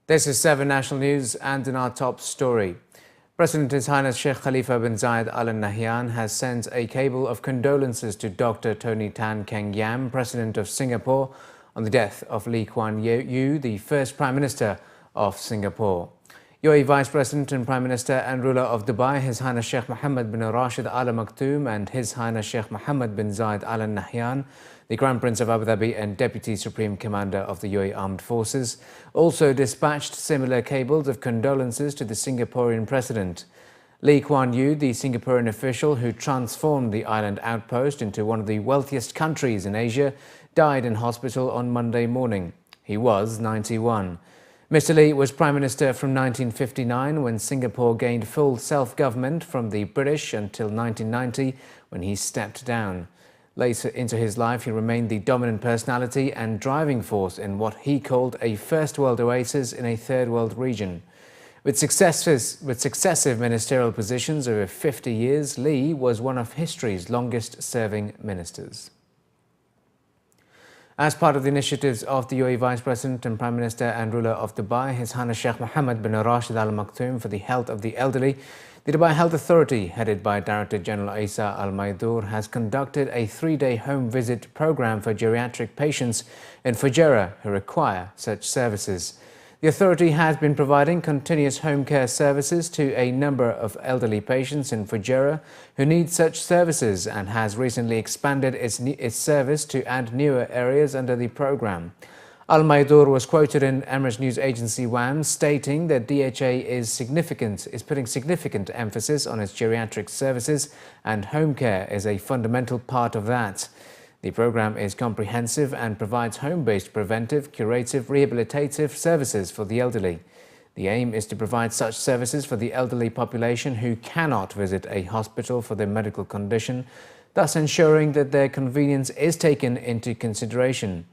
This is 7 National News, and in our top story, President His Highness Sheikh Khalifa bin Zayed Al Nahyan has sent a cable of condolences to Dr. Tony Tan Keng Yam, President of Singapore, on the death of Lee Kuan Yew, the first Prime Minister of Singapore. UAE Vice President and Prime Minister and ruler of Dubai, His Highness Sheikh Mohammed bin Rashid Al Maktoum, and His Highness Sheikh Mohammed bin Zayed Al Nahyan, the Crown Prince of Abu Dhabi and Deputy Supreme Commander of the UAE Armed Forces, also dispatched similar cables of condolences to the Singaporean President. Lee Kuan Yew, the Singaporean official who transformed the island outpost into one of the wealthiest countries in Asia, died in hospital on Monday morning. He was 91. Mr. Lee was Prime Minister from 1959, when Singapore gained full self-government from the British, until 1990, when he stepped down. Later into his life, he remained the dominant personality and driving force in what he called a first world oasis in a third world region. With successive ministerial positions over 50 years, Lee was one of history's longest-serving ministers. As part of the initiatives of the UAE Vice President and Prime Minister and ruler of Dubai, His Highness Sheikh Mohammed bin Rashid Al Maktoum, for the health of the elderly, the Dubai Health Authority, headed by Director General Isa Al Maidoor, has conducted a 3-day home visit program for geriatric patients in Fujairah who require such services. The authority has been providing continuous home care services to a number of elderly patients in Fujairah who need such services, and has recently expanded its service to add newer areas under the program. Al Maidoor was quoted in Emirates news agency WAM stating that DHA is putting significant emphasis on its geriatric services, and home care is a fundamental part of that. The program is comprehensive and provides home-based preventive, curative, rehabilitative services for the elderly. The aim is to provide such services for the elderly population who cannot visit a hospital for their medical condition, thus ensuring that their convenience is taken into consideration.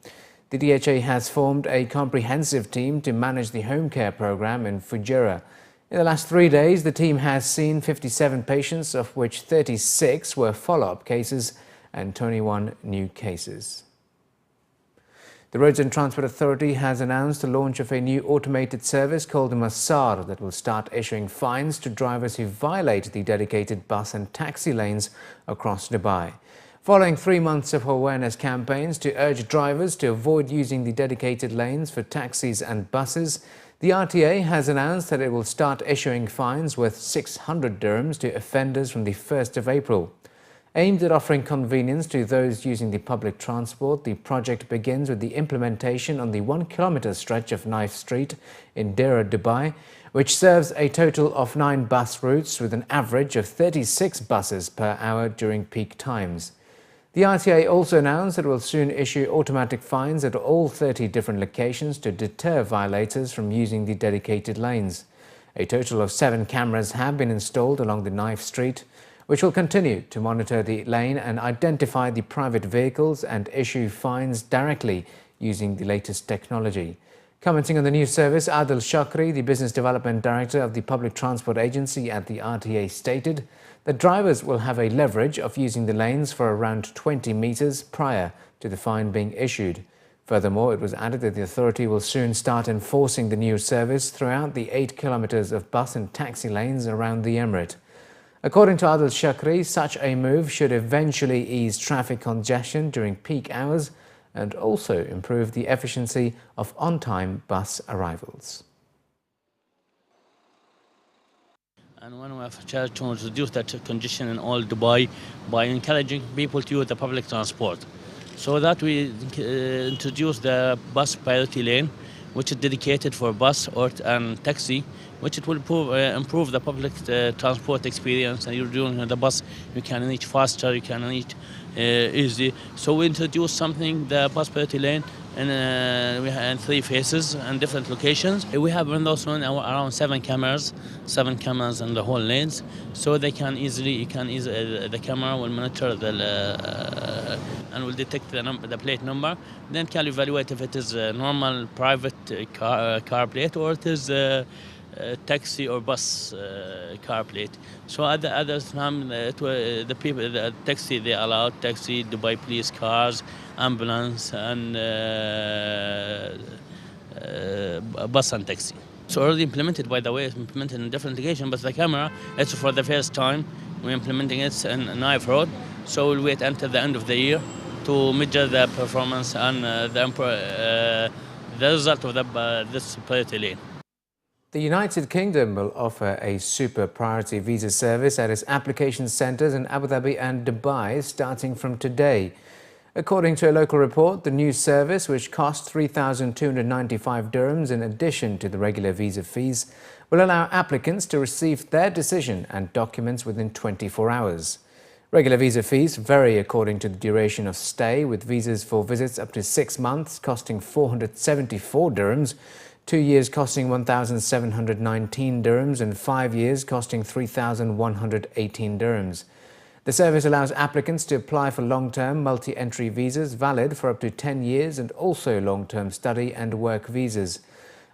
The DHA has formed a comprehensive team to manage the home care program in Fujairah. In the last 3 days, the team has seen 57 patients, of which 36 were follow-up cases and 21 new cases. The Roads and Transport Authority has announced the launch of a new automated service called Masar that will start issuing fines to drivers who violate the dedicated bus and taxi lanes across Dubai. Following 3 months of awareness campaigns to urge drivers to avoid using the dedicated lanes for taxis and buses, the RTA has announced that it will start issuing fines worth 600 dirhams to offenders from the 1st of April. Aimed at offering convenience to those using the public transport, the project begins with the implementation on the 1-kilometre stretch of Knife Street in Deira, Dubai, which serves a total of 9 bus routes with an average of 36 buses per hour during peak times. The RTA also announced that it will soon issue automatic fines at all 30 different locations to deter violators from using the dedicated lanes. A total of 7 cameras have been installed along the Knife Street, which will continue to monitor the lane and identify the private vehicles and issue fines directly using the latest technology. Commenting on the new service, Adil Shakri, the Business Development Director of the Public Transport Agency at the RTA, stated that drivers will have a leverage of using the lanes for around 20 metres prior to the fine being issued. Furthermore, it was added that the authority will soon start enforcing the new service throughout the 8 kilometres of bus and taxi lanes around the Emirate. According to Adil Shakri, such a move should eventually ease traffic congestion during peak hours and also improve the efficiency of on-time bus arrivals. And one way of trying to reduce that congestion in all Dubai by encouraging people to use the public transport. So that we introduce the bus priority lane, which is dedicated for bus and taxi, which it will improve the public transport experience. And you're doing the bus, you can reach faster, you can reach easy. So we introduced something, the bus priority lane, and we have 3 phases and different locations. We have in those one around 7 cameras in the whole lanes, so they can easily, the camera will monitor and will detect the plate number. Then can evaluate if it is a normal private car plate or it is taxi or bus car plate. So at the other time, the people, the taxi, they allowed taxi, Dubai police cars, ambulance, and bus and taxi. It's already implemented, by the way. It's implemented in different locations, but the camera, it's for the first time. We're implementing it in Naif Road, so we'll wait until the end of the year to measure the performance and the result of this priority lane. The United Kingdom will offer a super priority visa service at its application centres in Abu Dhabi and Dubai starting from today. According to a local report, the new service, which costs 3,295 dirhams in addition to the regular visa fees, will allow applicants to receive their decision and documents within 24 hours. Regular visa fees vary according to the duration of stay, with visas for visits up to 6 months costing 474 dirhams, 2 years costing 1,719 dirhams and 5 years costing 3,118 dirhams. The service allows applicants to apply for long-term multi-entry visas valid for up to 10 years and also long-term study and work visas.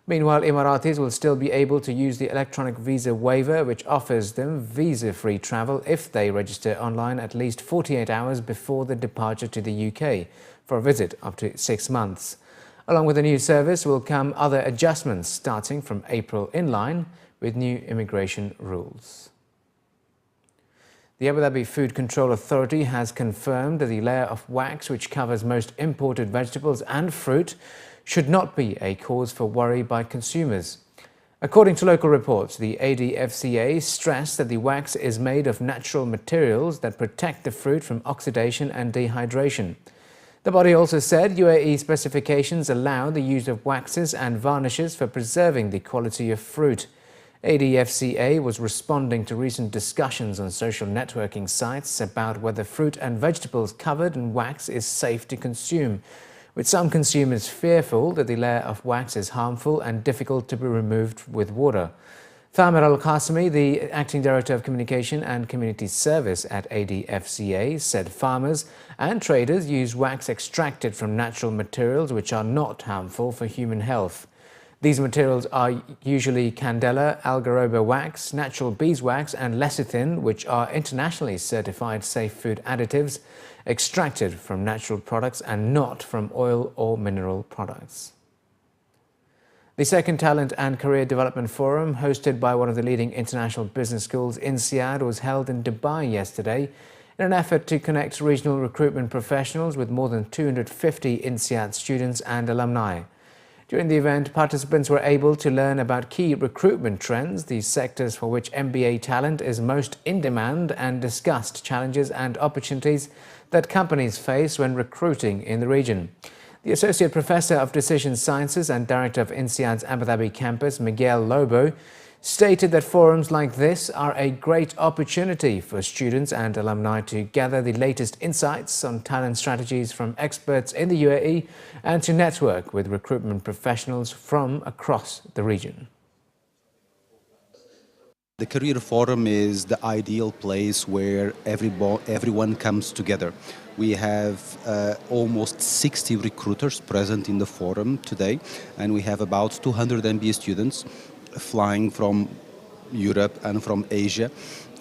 Meanwhile, Emiratis will still be able to use the electronic visa waiver, which offers them visa-free travel if they register online at least 48 hours before the departure to the UK for a visit up to 6 months. Along with the new service will come other adjustments starting from April, in line with new immigration rules. The Abu Dhabi Food Control Authority has confirmed that the layer of wax which covers most imported vegetables and fruit should not be a cause for worry by consumers. According to local reports, the ADFCA stressed that the wax is made of natural materials that protect the fruit from oxidation and dehydration. The body also said UAE specifications allow the use of waxes and varnishes for preserving the quality of fruit. ADFCA was responding to recent discussions on social networking sites about whether fruit and vegetables covered in wax is safe to consume, with some consumers fearful that the layer of wax is harmful and difficult to be removed with water. Thamir Al-Qasimi, the Acting Director of Communication and Community Service at ADFCA, said farmers and traders use wax extracted from natural materials which are not harmful for human health. These materials are usually candela, algaroba wax, natural beeswax and lecithin, which are internationally certified safe food additives extracted from natural products and not from oil or mineral products. The second Talent and Career Development Forum, hosted by one of the leading international business schools, INSEAD, was held in Dubai yesterday in an effort to connect regional recruitment professionals with more than 250 INSEAD students and alumni. During the event, participants were able to learn about key recruitment trends, the sectors for which MBA talent is most in demand, and discussed challenges and opportunities that companies face when recruiting in the region. The Associate Professor of Decision Sciences and Director of INSEAD's Abu Dhabi campus, Miguel Lobo, stated that forums like this are a great opportunity for students and alumni to gather the latest insights on talent strategies from experts in the UAE and to network with recruitment professionals from across the region. The Career Forum is the ideal place where everyone comes together. We have almost 60 recruiters present in the forum today, and we have about 200 MBA students flying from Europe and from Asia,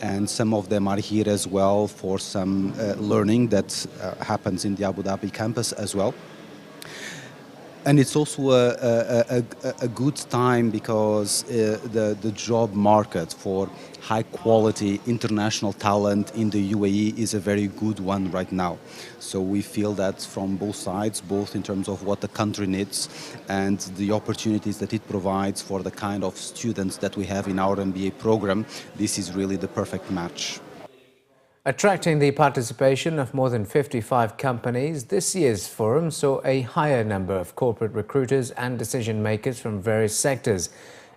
and some of them are here as well for some learning that happens in the Abu Dhabi campus as well. And it's also a good time because the job market for high quality international talent in the UAE is a very good one right now. So we feel that from both sides, both in terms of what the country needs and the opportunities that it provides for the kind of students that we have in our MBA program, this is really the perfect match. Attracting the participation of more than 55 companies, this year's forum saw a higher number of corporate recruiters and decision makers from various sectors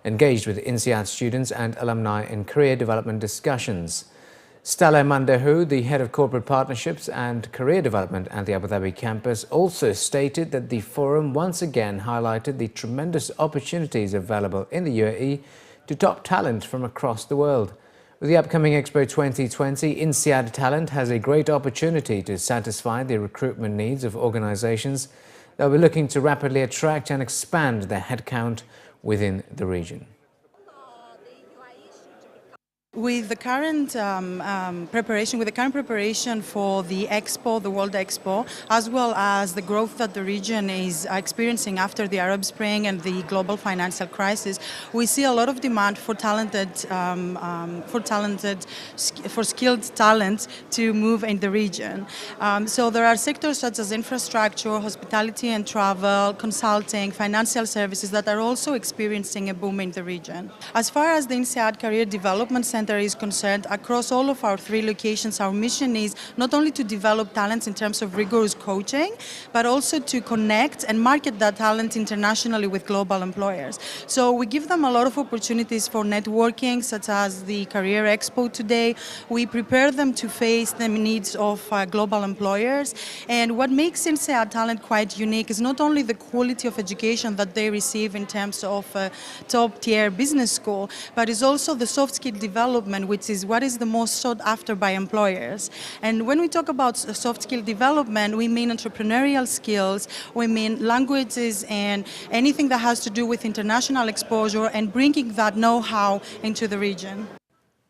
engaged with INSEAD students and alumni in career development discussions. Stella Mandahu, the head of corporate partnerships and career development at the Abu Dhabi campus, also stated that the forum once again highlighted the tremendous opportunities available in the UAE to top talent from across the world. With the upcoming Expo 2020, INSEAD Talent has a great opportunity to satisfy the recruitment needs of organizations that will be looking to rapidly attract and expand their headcount within the region. With the current preparation for the Expo, the World Expo, as well as the growth that the region is experiencing after the Arab Spring and the global financial crisis, we see a lot of demand for skilled talent to move in the region. So there are sectors such as infrastructure, hospitality and travel, consulting, financial services that are also experiencing a boom in the region. As far as the INSEAD Career Development Center is concerned, across all of our 3 locations, our mission is not only to develop talents in terms of rigorous coaching, but also to connect and market that talent internationally with global employers. So we give them a lot of opportunities for networking, such as the Career Expo today. We prepare them to face the needs of global employers. And what makes INSEAD Talent quite unique is not only the quality of education that they receive in terms of top-tier business school, but is also the soft skill development, which is what is the most sought after by employers. And when we talk about soft skill development, we mean entrepreneurial skills, we mean languages and anything that has to do with international exposure and bringing that know-how into the region.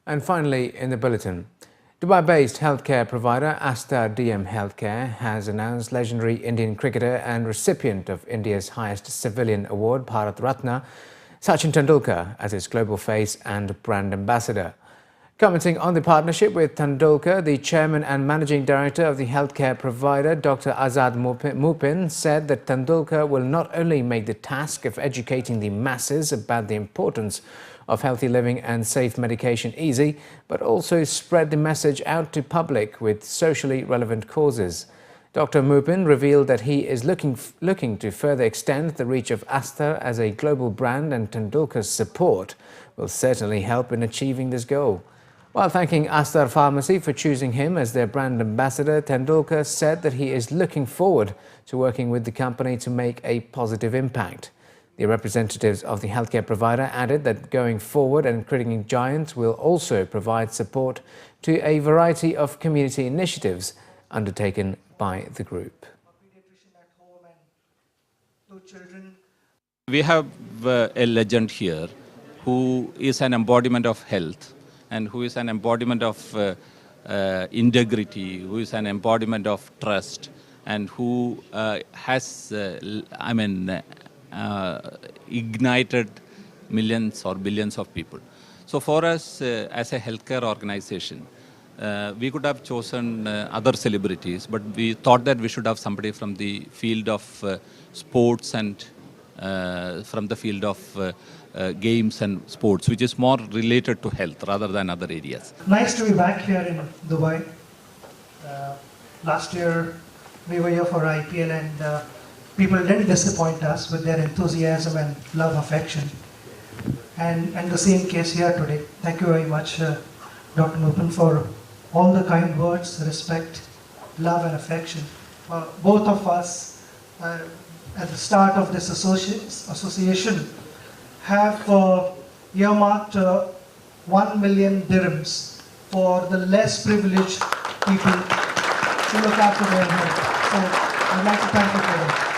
And finally, in the bulletin, Dubai-based healthcare provider Aster DM Healthcare has announced legendary Indian cricketer and recipient of India's highest civilian award, Bharat Ratna, Sachin Tendulkar, as its global face and brand ambassador. Commenting on the partnership with Tendulkar, the chairman and managing director of the healthcare provider, Dr. Azad Mupin, said that Tendulkar will not only make the task of educating the masses about the importance of healthy living and safe medication easy, but also spread the message out to public with socially relevant causes. Dr. Mupin revealed that he is looking to further extend the reach of Aster as a global brand, and Tendulkar's support will certainly help in achieving this goal. While thanking Aster Pharmacy for choosing him as their brand ambassador, Tendulkar said that he is looking forward to working with the company to make a positive impact. The representatives of the healthcare provider added that going forward, and Cricketing Giants will also provide support to a variety of community initiatives undertaken by the group. We have a legend here who is an embodiment of health and who is an embodiment of integrity, who is an embodiment of trust, and who has, ignited millions or billions of people. So for us as a healthcare organization, we could have chosen other celebrities, but we thought that we should have somebody from the field of sports and from the field of games and sports, which is more related to health rather than other areas. Nice to be back here in Dubai. Last year we were here for IPL and people didn't disappoint us with their enthusiasm and love, affection. And the same case here today. Thank you very much, Dr. Mupin, for all the kind words, respect, love and affection. Both of us, at the start of this association, have earmarked 1 million dirhams for the less privileged people to look after their health. So I'd like to thank you for that.